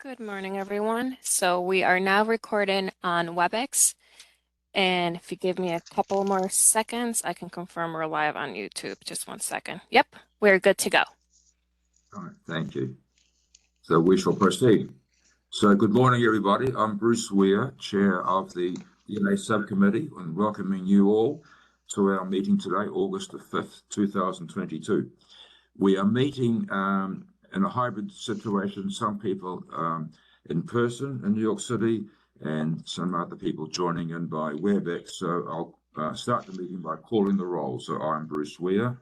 Good morning, everyone. So we are now recording on WebEx, and if you give me a couple more seconds, I can confirm we're live on YouTube. Just 1 second. Yep, we're good to go. All right, thank you. So we shall proceed. So good morning, everybody. I'm Bruce Weir, Chair of the DNA Subcommittee, and welcoming you all to our meeting today, August the 5th, 2022. We are meeting in a hybrid situation, some people in person in New York City and some other people joining in by WebEx. So I'll start the meeting by calling the roll. So I'm Bruce Weir.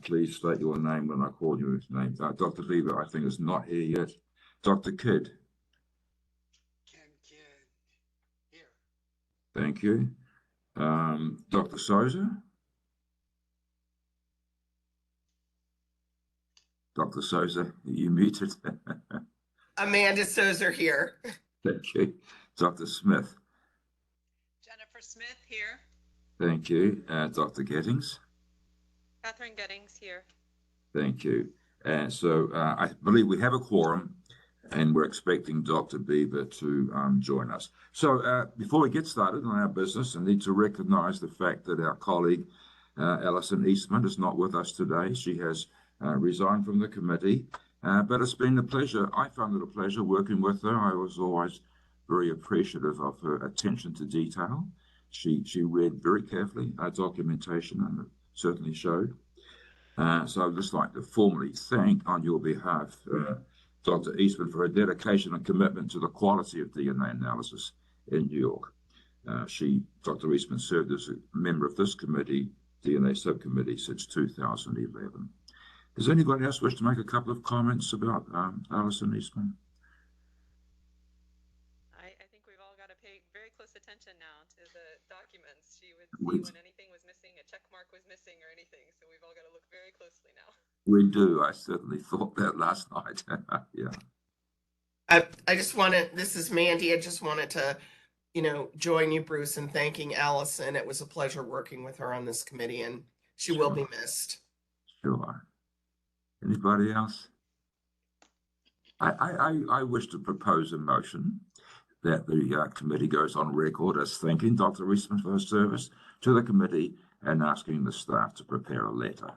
Please state your name when I call your name. Dr. Beaver, I think, is not here yet. Dr. Kidd. Kidd, here. Thank you. Dr. Souza. Dr. Souza, you muted. Amanda Souza here. Thank you. Dr. Smith. Jennifer Smith here. Thank you. Dr. Gettings. Catherine Gettings here. Thank you. So I believe we have a quorum, and we're expecting Dr. Beaver to join us. So before we get started on our business, I need to recognize the fact that our colleague, Alison Eastman, is not with us today. She has resigned from the committee, but it's been a pleasure. I found it a pleasure working with her. I was always very appreciative of her attention to detail. She read very carefully our documentation, and it certainly showed. So I'd just like to formally thank, on your behalf, Dr. Eastman for her dedication and commitment to the quality of DNA analysis in New York. Dr. Eastman served as a member of this committee, DNA Subcommittee, since 2011. Does anybody else wish to make a couple of comments about Alison Eastman? I think we've all got to pay very close attention now to the documents. She would see when anything was missing, a check mark was missing or anything. So we've all got to look very closely now. We do. I certainly thought that last night. Yeah. I just wanted, this is Mandy. I just wanted to, join you, Bruce, in thanking Alison. It was a pleasure working with her on this committee, and she will be missed. Sure. Anybody else? I wish to propose a motion that the committee goes on record as thanking Dr. Eastman for her service to the committee and asking the staff to prepare a letter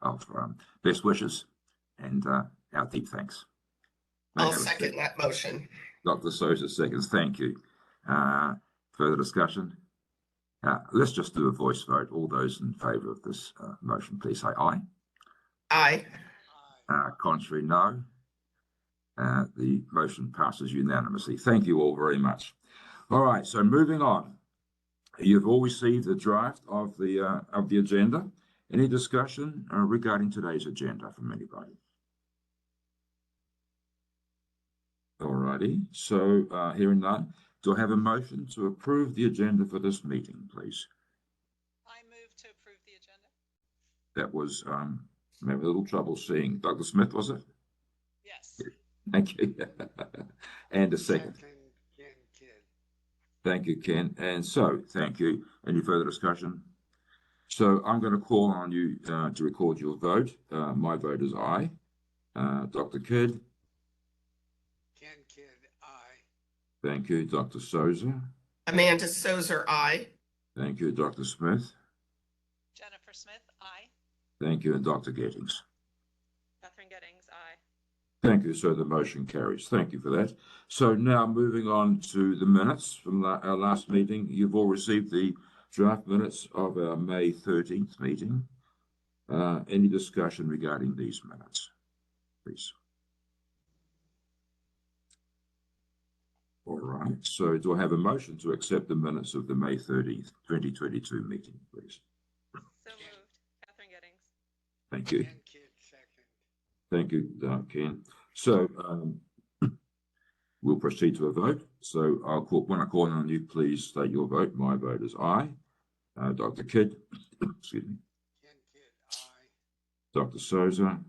of best wishes and our deep thanks. I'll second that motion. Dr. Souza seconds. Thank you. Further discussion? Let's just do a voice vote. All those in favour of this motion, please say aye. Aye. Contrary, no. The motion passes unanimously. Thank you all very much. All right, so moving on. You've all received a draft of the agenda. Any discussion regarding today's agenda from anybody? All righty, so hearing none, do I have a motion to approve the agenda for this meeting, please? I move to approve the agenda. That was, I'm having a little trouble seeing. Dr. Smith, was it? Yes. Thank you. And a second. Ken. Thank you, Ken. And so, thank you. Any further discussion? So I'm going to call on you to record your vote. My vote is aye. Dr. Kidd? Ken Kidd, aye. Thank you. Dr. Souza? Amanda Souza, aye. Thank you. Dr. Smith? Jennifer Smith, aye. Thank you. And Dr. Gettings? Catherine Gettings, aye. Thank you. So the motion carries. Thank you for that. So now moving on to the minutes from our last meeting. You've all received the draft minutes of our May 13th meeting. Any discussion regarding these minutes, please? All right. So do I have a motion to accept the minutes of the May 13th, 2022 meeting, please? So moved. Catherine Gettings. Thank you. Ken Kidd, second. Thank you, Ken. So we'll proceed to a vote. So when I call on you, please state your vote. My vote is aye. Dr. Kidd, excuse me. Ken Kidd, aye. Dr. Souza.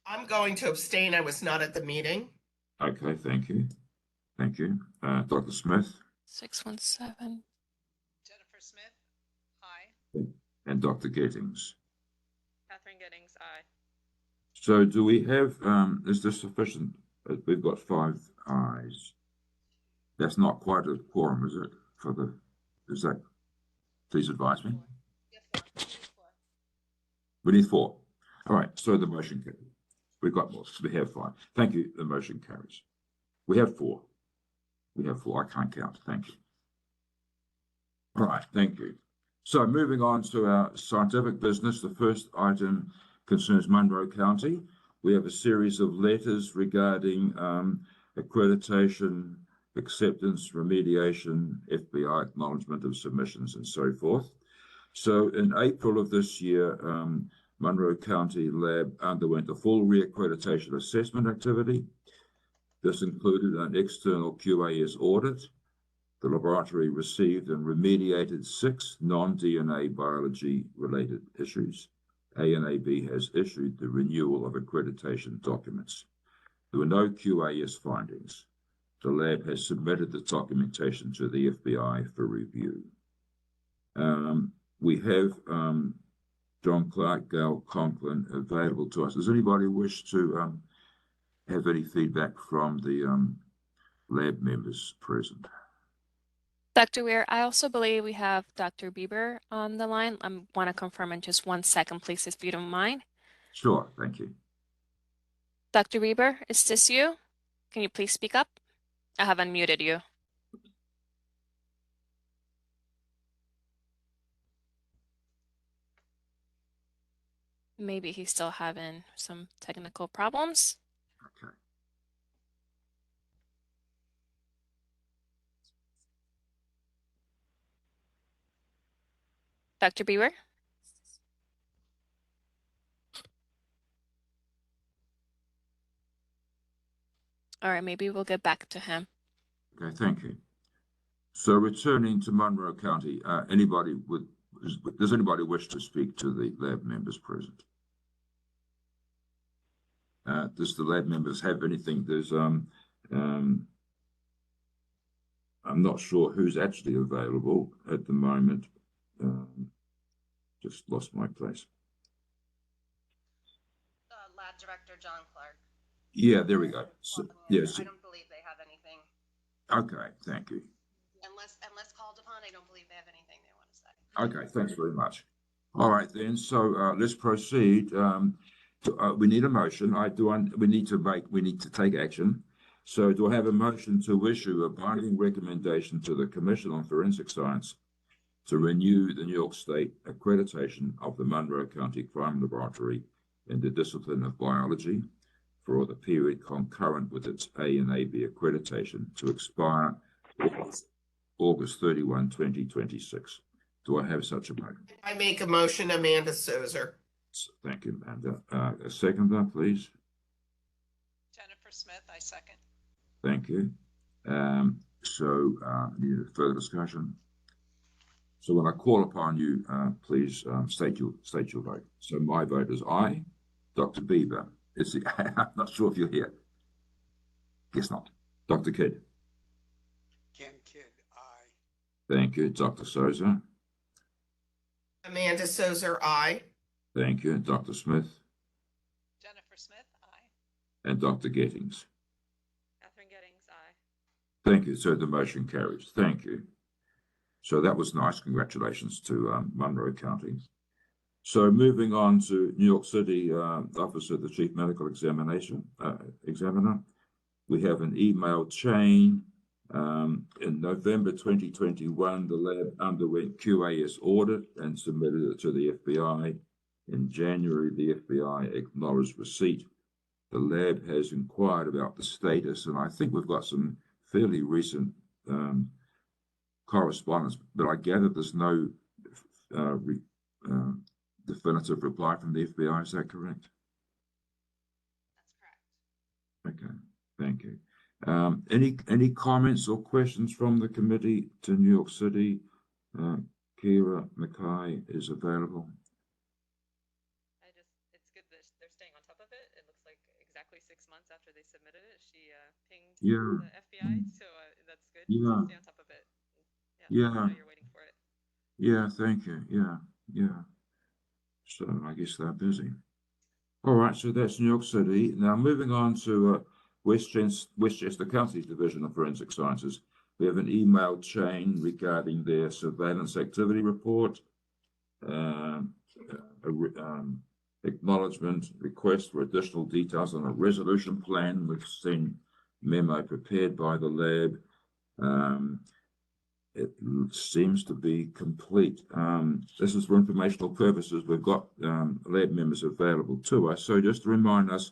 I'm going to abstain. I was not at the meeting. Okay, thank you. Thank you. Dr. Smith. 617. Jennifer Smith, aye. And Dr. Gettings. Catherine Gettings, aye. So do we have, is there sufficient We've got 5 ayes. That's not quite a quorum, is it? Is that? Please advise me. We need 4. All right. So the motion carries. We've got more. We have 5. Thank you. The motion carries. We have 4. We have 4. I can't count. Thank you. All right. Thank you. So moving on to our scientific business, the first item concerns Munro County. We have a series of letters regarding accreditation, acceptance, remediation, FBI acknowledgement of submissions, and so forth. So in April of this year, Munro County Lab underwent a full reaccreditation assessment activity. This included an external QAS audit. The laboratory received and remediated 6 non-DNA biology-related issues. ANAB has issued the renewal of accreditation documents. There were no QAS findings. The lab has submitted the documentation to the FBI for review. We have John Clark, Gail Conklin available to us. Does anybody wish to have any feedback from the lab members present? Dr. Weir, I also believe we have Dr. Bieber on the line. I want to confirm in just 1 second, please, if you don't mind. Sure, thank you. Dr. Bieber, is this you? Can you please speak up? I have unmuted you. Maybe he's still having some technical problems. Okay. Dr. Bieber? All right, maybe we'll get back to him. Okay, thank you. So returning to Munro County, does anybody wish to speak to the lab members present? Does the lab members have anything? I'm not sure who's actually available at the moment. Just lost my place. Lab Director John Clark. Yeah, there we go. So, yes. I don't believe they have anything. Okay, thank you. Unless called upon, I don't believe they have anything they want to say. Okay, thanks very much. All right then. So let's proceed. We need a motion. We need to take action. So do I have a motion to issue a binding recommendation to the Commission on Forensic Science to renew the New York State accreditation of the Munro County Crime Laboratory in the discipline of biology for the period concurrent with its ANAB accreditation to expire August 31, 2026. Do I have such a motion? I make a motion, Amanda Sozer. Thank you, Amanda. A seconder, please. Jennifer Smith, I second. Thank you. Need a further discussion? So when I call upon you, please state your vote. So my vote is aye. Dr. Bieber, I'm not sure if you're here. Guess not. Dr. Kidd. Ken Kidd, aye. Thank you. Dr. Souza. Amanda Sozer, aye. Thank you. Dr. Smith. Jennifer Smith, aye. And Dr. Gettings. Catherine Gettings, aye. Thank you. So the motion carries. Thank you. So that was nice. Congratulations to Munro County. So moving on to New York City Office of the Chief Medical Examiner, we have an email chain. In November 2021, the lab underwent QAS audit and submitted it to the FBI. In January, the FBI acknowledged receipt. The lab has inquired about the status, and I think we've got some fairly recent correspondence, but I gather there's no definitive reply from the FBI. Is that correct? That's correct. Okay, thank you. Any comments or questions from the committee to New York City? Kira Mackay is available. It's good that they're staying on top of it. It looks like exactly 6 months after they submitted it, she pinged Yeah. the FBI, so that's good. Yeah. Stay on top of it. Yeah. I know you're waiting for it. Yeah, thank you. Yeah. So I guess they're busy. All right, so that's New York City. Now moving on to Westchester County's Division of Forensic Sciences. We have an email chain regarding their surveillance activity report, acknowledgement request for additional details on a resolution plan. We've seen memo prepared by the lab. It seems to be complete. This is for informational purposes. We've got lab members available to us. So just to remind us,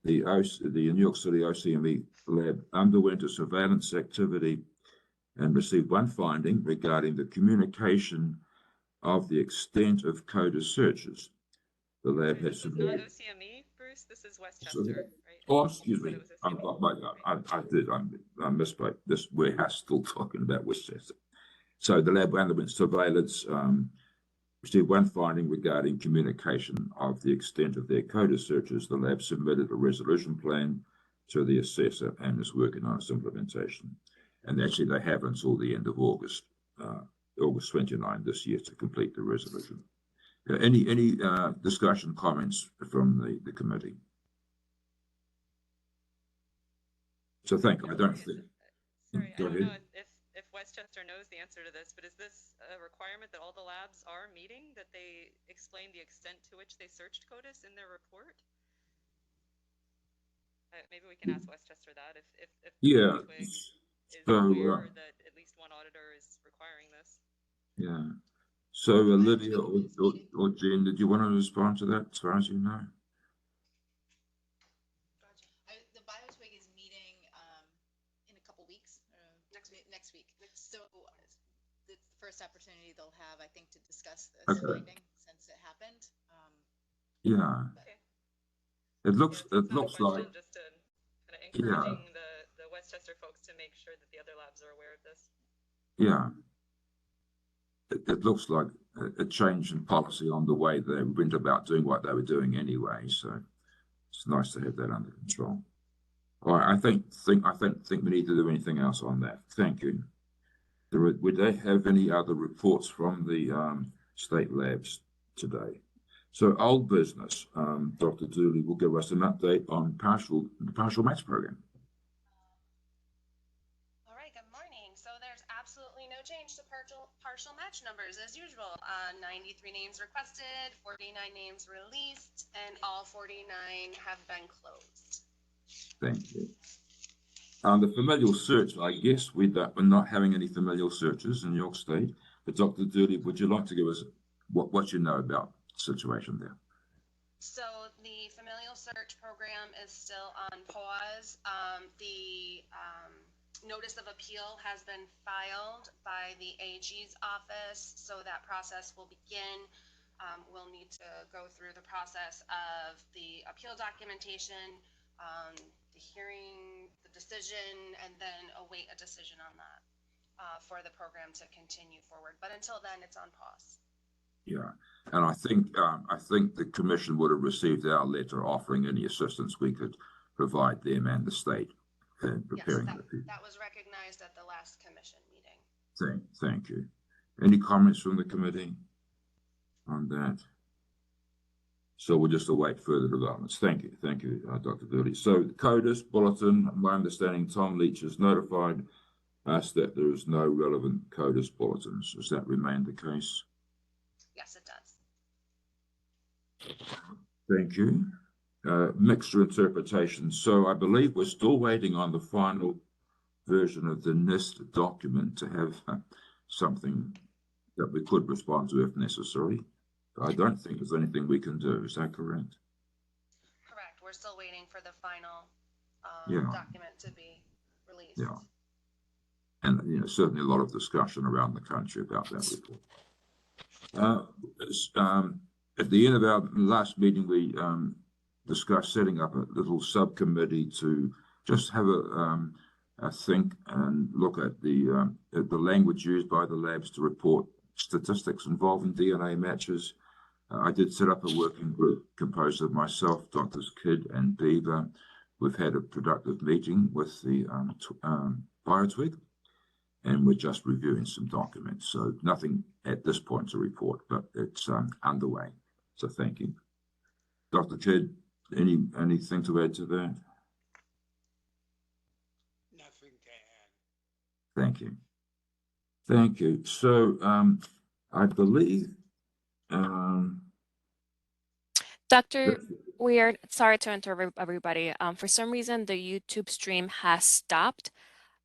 the New York City OCME lab underwent a surveillance activity and received one finding regarding the communication of the extent of CODIS searches. The lab Sorry, has this is not submitted. OCME, Bruce. This is Westchester, right? Oh, excuse me. You said it was OCME. I did. I misspoke. This we're still talking about Westchester. So the lab underwent surveillance, received one finding regarding communication of the extent of their CODIS searches. The lab submitted a resolution plan to the assessor and is working on its implementation. And actually, they have until the end of August, August 29 this year, to complete the resolution. Any discussion, comments from the committee? So thank you. I don't think. Sorry, I Go don't ahead. know if Westchester knows the answer to this, but is this a requirement that all the labs are meeting, that they explain the extent to which they searched CODIS in their report? Maybe we can ask Westchester that if Yeah. Twig is So, aware that at least one auditor is requiring this. yeah. So, Lydia or Jen, did you want to respond to that as far as you know? The BioTwig is meeting in a couple weeks, next week. So it's the first opportunity they'll have, I think, to discuss this finding since it happened. Yeah. Okay. It looks Yeah, it's not a like question, just to kind of encouraging the Westchester folks to make sure that the other labs are aware of this. yeah. It looks like a change in policy on the way they went about doing what they were doing anyway. So it's nice to have that under control. All right, I think we need to do anything else on that. Thank you. Would they have any other reports from the state labs today? So old business, Dr. Dooley will give us an update on the partial match program. All right, good morning. So there's absolutely no change to partial match numbers as usual. 93 names requested, 49 names released, and all 49 have been closed. Thank you. The familial search, I guess we're not having any familial searches in New York State. But Dr. Dooley, would you like to give us what you know about the situation there? So the familial search program is still on pause. The notice of appeal has been filed by the AG's office, so that process will begin. We'll need to go through the process of the appeal documentation, the hearing, the decision, and then await a decision on that for the program to continue forward. But until then, it's on pause. Yeah, and I think the commission would have received our letter offering any assistance we could provide them and the state in preparing yes, the. that was recognized at the last commission meeting. Thank you. Any comments from the committee on that? So we'll just await further developments. Thank you, Dr. Dooley. So CODIS bulletin, my understanding, Tom Leach has notified us that there is no relevant CODIS bulletins. Does that remain the case? Yes, it does. Thank you. Mixture interpretation. So I believe we're still waiting on the final version of the NIST document to have something that we could respond to if necessary. I don't think there's anything we can do. Is that correct? Correct. We're still waiting for the final document to be released. Yeah. And certainly a lot of discussion around the country about that report. At the end of our last meeting, we discussed setting up a little subcommittee to just have a think and look at the language used by the labs to report statistics involving DNA matches. I did set up a working group composed of myself, Drs. Kidd and Beaver. We've had a productive meeting with the BioTwig, and we're just reviewing some documents. So nothing at this point to report, but it's underway. So thank you. Dr. Kidd, anything to add to that? Thank you. Thank you. So, I believe, Dr. Weird, sorry to interrupt everybody. For some reason, the YouTube stream has stopped.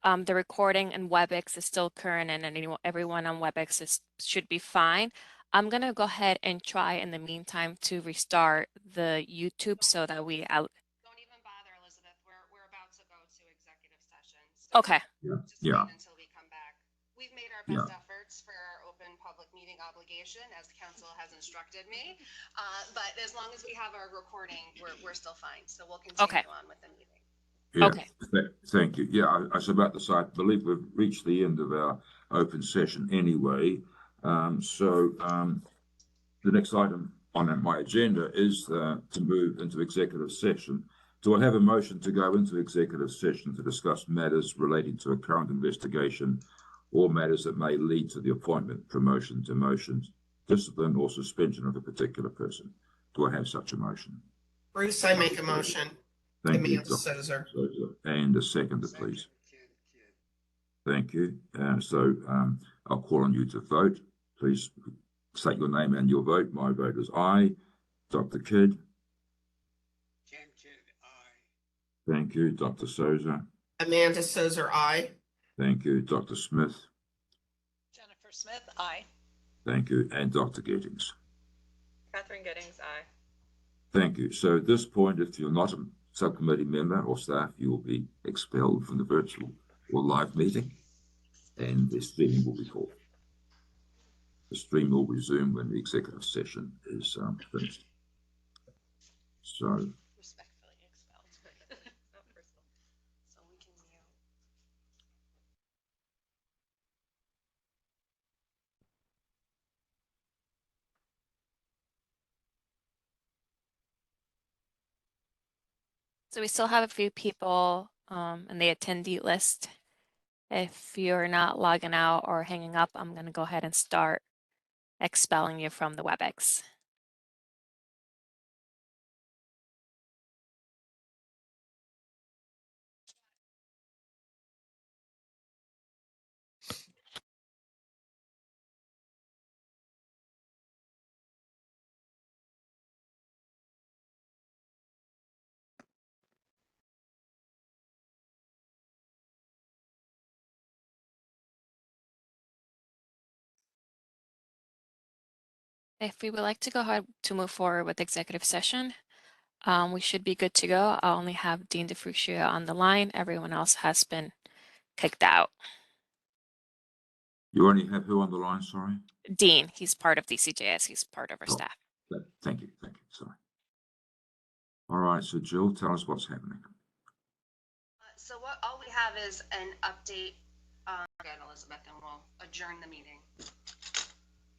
The recording and WebEx is still current, and everyone on WebEx should be fine. I'm gonna go ahead and try in the meantime to restart the YouTube so that we out. Don't even bother, Elizabeth. We're about to go to executive session. So Okay. just yeah, wait until we come back. We've made our Yeah. best efforts for our open public meeting obligation, as council has instructed me. But as long as we have our recording, we're still fine. So we'll continue on with the meeting. yeah. Okay. Thank you. Yeah, I was about to say, I believe we've reached the end of our open session anyway. The next item on my agenda is to move into executive session. Do I have a motion to go into executive session to discuss matters relating to a current investigation or matters that may lead to the appointment, promotion, demotion, discipline, or suspension of a particular person? Do I have such a motion? Bruce, I make a motion. Thank you, Amanda Dr. Souza. And a seconder, please. Second, Kidd. Thank you. I'll call on you to vote. Please state your name and your vote. My vote is aye. Dr. Kidd. Ken Kidd, aye. Thank you. Dr. Souza. Amanda Souza, aye. Thank you. Dr. Smith. Jennifer Smith, aye. Thank you. And Dr. Gettings. Catherine Gettings, aye. Thank you. So at this point, if you're not a subcommittee member or staff, you will be expelled from the virtual or live meeting, and the streaming will be called. The stream will resume when the executive session is finished. So, Respectfully expelled. Not personal. So we can mute. So we still have a few people in the attendee list. If you're not logging out or hanging up, I'm going to go ahead and start expelling you from the WebEx. If we would like to go ahead to move forward with executive session, we should be good to go. I only have Dean DeFrucia on the line. Everyone else has been kicked out. you only have who on the line? Sorry. Dean, he's part of DCJS. He's part of our Oh. staff. Thank you. Thank you. Sorry. All right. So, Jill, tell us what's happening. So all we have is an update. Again, Elizabeth, and we'll adjourn the meeting.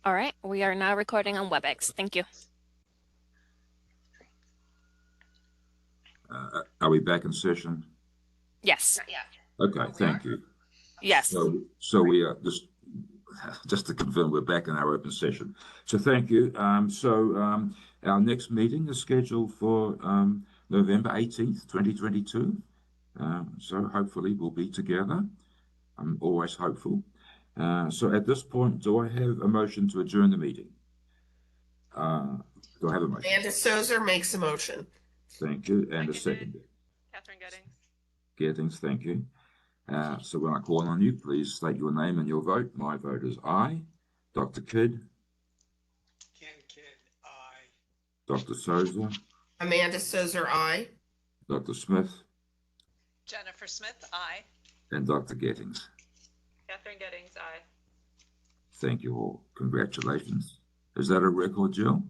All right, we are now recording on WebEx. Thank you. Are we back in session? Yes. Not yet. Okay. Thank you. Yes. So we are just to confirm, we're back in our open session. So thank you. Our next meeting is scheduled for November 18th, 2022. So hopefully we'll be together. I'm always hopeful. So at this point, do I have a motion to adjourn the meeting? Do I have a motion? Amanda Souza makes a motion. Thank you. And a Seconded. second. Catherine Gettings. Gettings, thank you. So when I call on you, please state your name and your vote. My vote is aye. Dr. Kidd. Ken Kidd, aye. Dr. Souza. Amanda Souza, aye. Dr. Smith. Jennifer Smith, aye. And Dr. Gettings. Catherine Gettings, aye. Thank you all. Congratulations. Is that a record, Jill?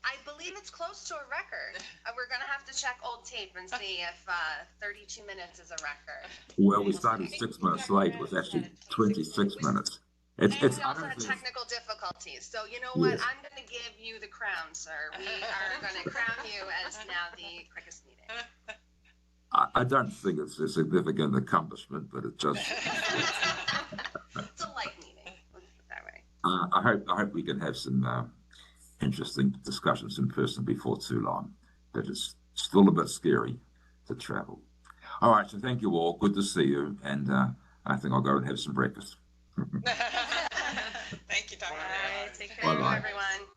I believe it's close to a record. We're gonna have to check old tape and see if 32 minutes is a record. Well, we started 6 minutes late. It was actually 26 minutes. And we I also don't had think- technical difficulties. So you know what? Yes. I'm gonna give you the crown, sir. We are gonna crown you as now the quickest meeting. I don't think it's a significant accomplishment, but it just. It's a light meeting. Let's put it that way. I hope we can have some interesting discussions in person before too long. But it's still a bit scary to travel. All right, so thank you all. Good to see you, and I think I'll go and have some breakfast. Thank you, Dr. All right, take Bye care, bye. everyone.